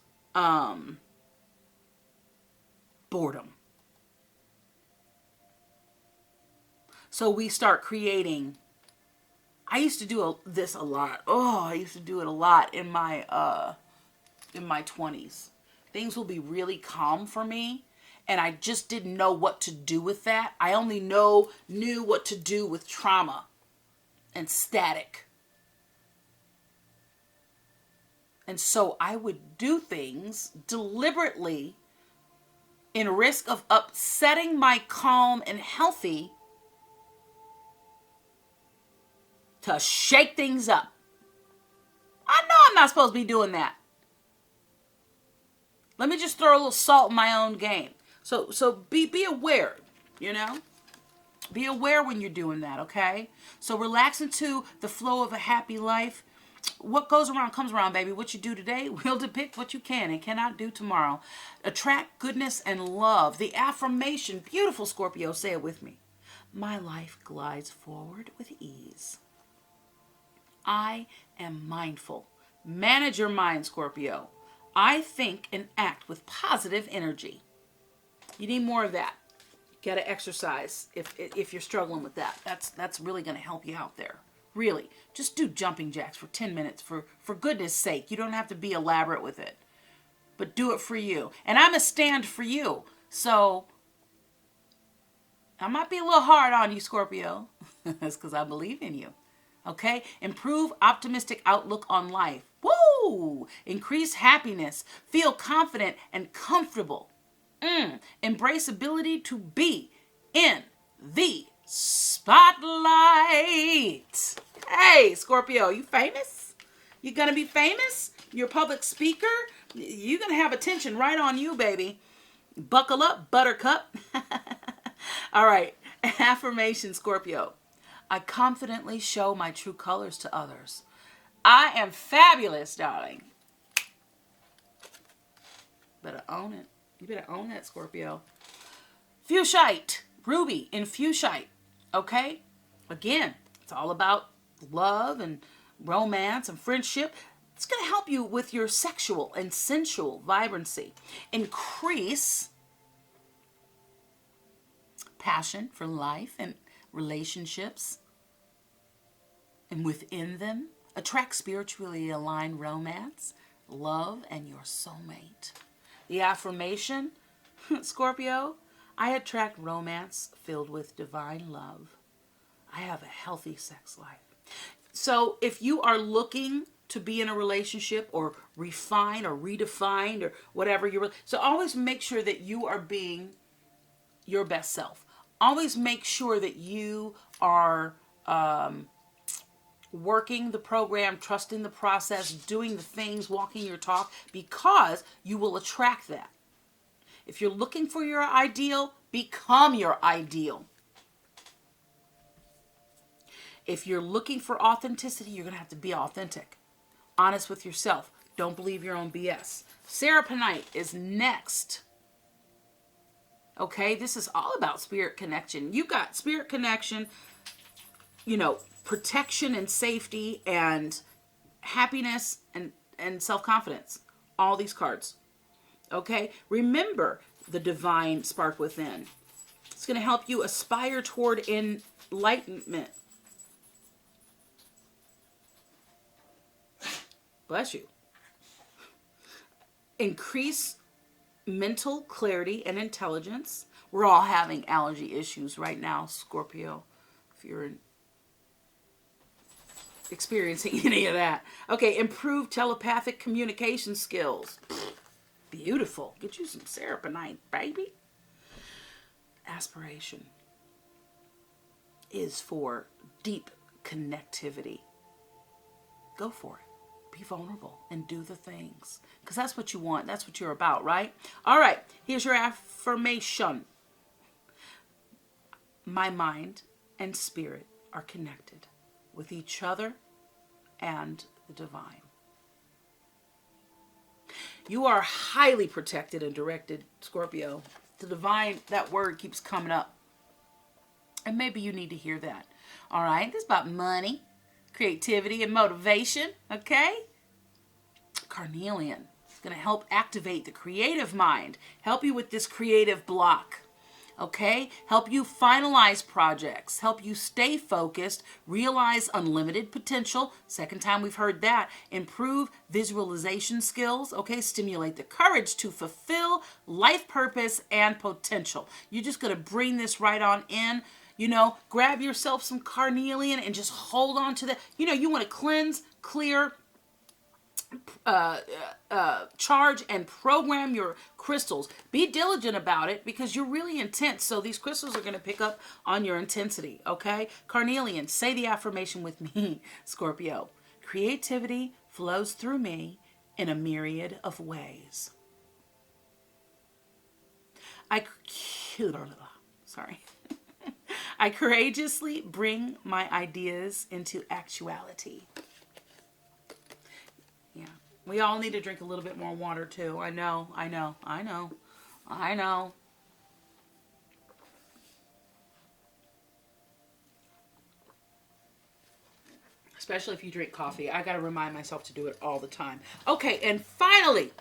boredom. So we start creating. I used to do this a lot. I used to do it a lot in my 20s. Things will be really calm for me, and I just didn't know what to do with that. I only knew what to do with trauma and static. And so I would do things deliberately in risk of upsetting my calm and healthy to shake things up. I know I'm not supposed to be doing that. Let me just throw a little salt in my own game. So be aware, Be aware when you're doing that, okay? So relax into the flow of a happy life. What goes around comes around, baby. What you do today will depict what you can and cannot do tomorrow. Attract goodness and love. The affirmation, beautiful Scorpio, say it with me. My life glides forward with ease. I am mindful. Manage your mind, Scorpio. I think and act with positive energy. You need more of that. You got to exercise if you're struggling with that. That's really going to help you out there. Really. Just do jumping jacks for 10 minutes for goodness sake. You don't have to be elaborate with it. But do it for you. And I'm a stand for you. So I might be a little hard on you, Scorpio. That's because I believe in you. Okay? Improve optimistic outlook on life. Woo! Increase happiness. Feel confident and comfortable. Embrace ability to be in the spotlight. Hey, Scorpio, you famous? You gonna be famous? You're a public speaker? You're gonna have attention right on you, baby. Buckle up, buttercup. All right. Affirmation, Scorpio. I confidently show my true colors to others. I am fabulous, darling. Better own it. You better own that, Scorpio. Fuchsite. Ruby in Fuchsite. Okay? Again, it's all about love and romance and friendship. It's going to help you with your sexual and sensual vibrancy. Increase passion for life and relationships. And within them, attract spiritually aligned romance, love, and your soulmate. The affirmation, Scorpio, I attract romance filled with divine love. I have a healthy sex life. So if you are looking to be in a relationship or refine or redefined or whatever so always make sure that you are being your best self. Always make sure that you are working the program, trusting the process, doing the things, walking your talk, because you will attract that. If you're looking for your ideal, become your ideal. If you're looking for authenticity, you're going to have to be authentic. Honest with yourself. Don't believe your own BS. Seroponite is next. Okay, this is all about spirit connection. You got spirit connection, protection and safety and happiness and self-confidence. All these cards. Okay, remember the divine spark within. It's going to help you aspire toward enlightenment. Bless you. Increase mental clarity and intelligence. We're all having allergy issues right now, Scorpio, if you're experiencing any of that. Okay, improve telepathic communication skills. Beautiful. Get you some seroponite, baby. Aspiration is for deep connectivity. Go for it. Be vulnerable and do the things, because that's what you want. That's what you're about, right? All right, here's your affirmation. My mind and spirit are connected with each other and the divine. You are highly protected and directed, Scorpio. The divine, that word keeps coming up. And maybe you need to hear that. All right, this is about money, creativity, and motivation, okay? Carnelian is going to help activate the creative mind, help you with this creative block, okay? Help you finalize projects, help you stay focused, realize unlimited potential. Second time we've heard that. Improve visualization skills, okay? Stimulate the courage to fulfill life purpose and potential. You're just going to bring this right on in. Grab yourself some carnelian and just hold on to that. You want to cleanse, clear, charge, and program your crystals. Be diligent about it because you're really intense. So these crystals are going to pick up on your intensity, okay? Carnelian, say the affirmation with me, Scorpio. Creativity flows through me in a myriad of ways. I courageously bring my ideas into actuality. Yeah. We all need to drink a little bit more water too. I know. Especially if you drink coffee. I got to remind myself to do it all the time. Okay, and finally,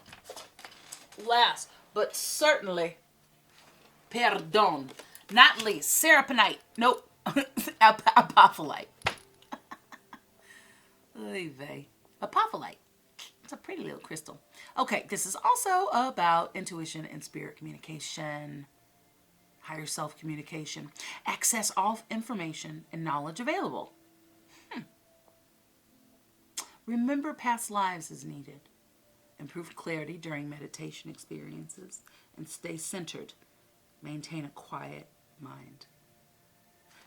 last but certainly, pardon, not least, seroponite. Nope. Apophyllite. Apophyllite. It's a pretty little crystal. Okay, this is also about intuition and spirit communication, higher self communication. Access all information and knowledge available. Remember past lives as needed. Improve clarity during meditation experiences and stay centered. Maintain a quiet mind.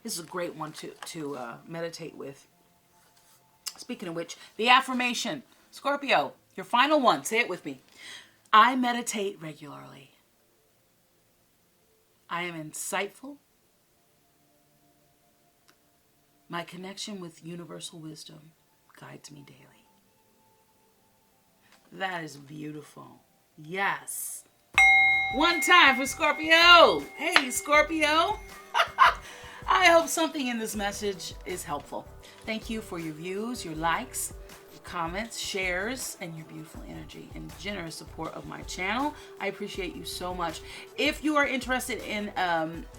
This is a great one to meditate with. Speaking of which, the affirmation. Scorpio, your final one. Say it with me. I meditate regularly. I am insightful. My connection with universal wisdom guides me daily. That is beautiful. Yes. One time for Scorpio. Hey, Scorpio. I hope something in this message is helpful. Thank you for your views, your likes, your comments, shares, and your beautiful energy and generous support of my channel. I appreciate you so much. If you are interested in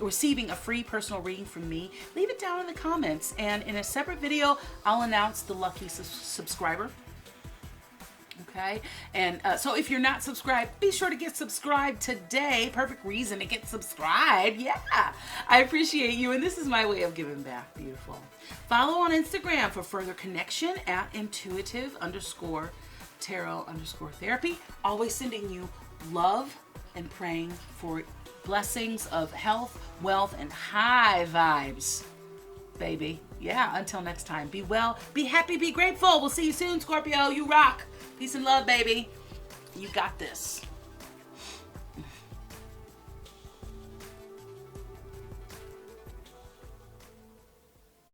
receiving a free personal reading from me, leave it down in the comments. And in a separate video, I'll announce the lucky subscriber. Okay, and so if you're not subscribed, be sure to get subscribed today. Perfect reason to get subscribed. Yeah, I appreciate you, and this is my way of giving back. Beautiful. Follow on Instagram for further connection at intuitive_tarot_therapy. Always sending you love and praying for blessings of health, wealth, and high vibes. baby. Yeah, until next time. Be well, be happy, be grateful. We'll see you soon, Scorpio. You rock. Peace and love, baby. You got this.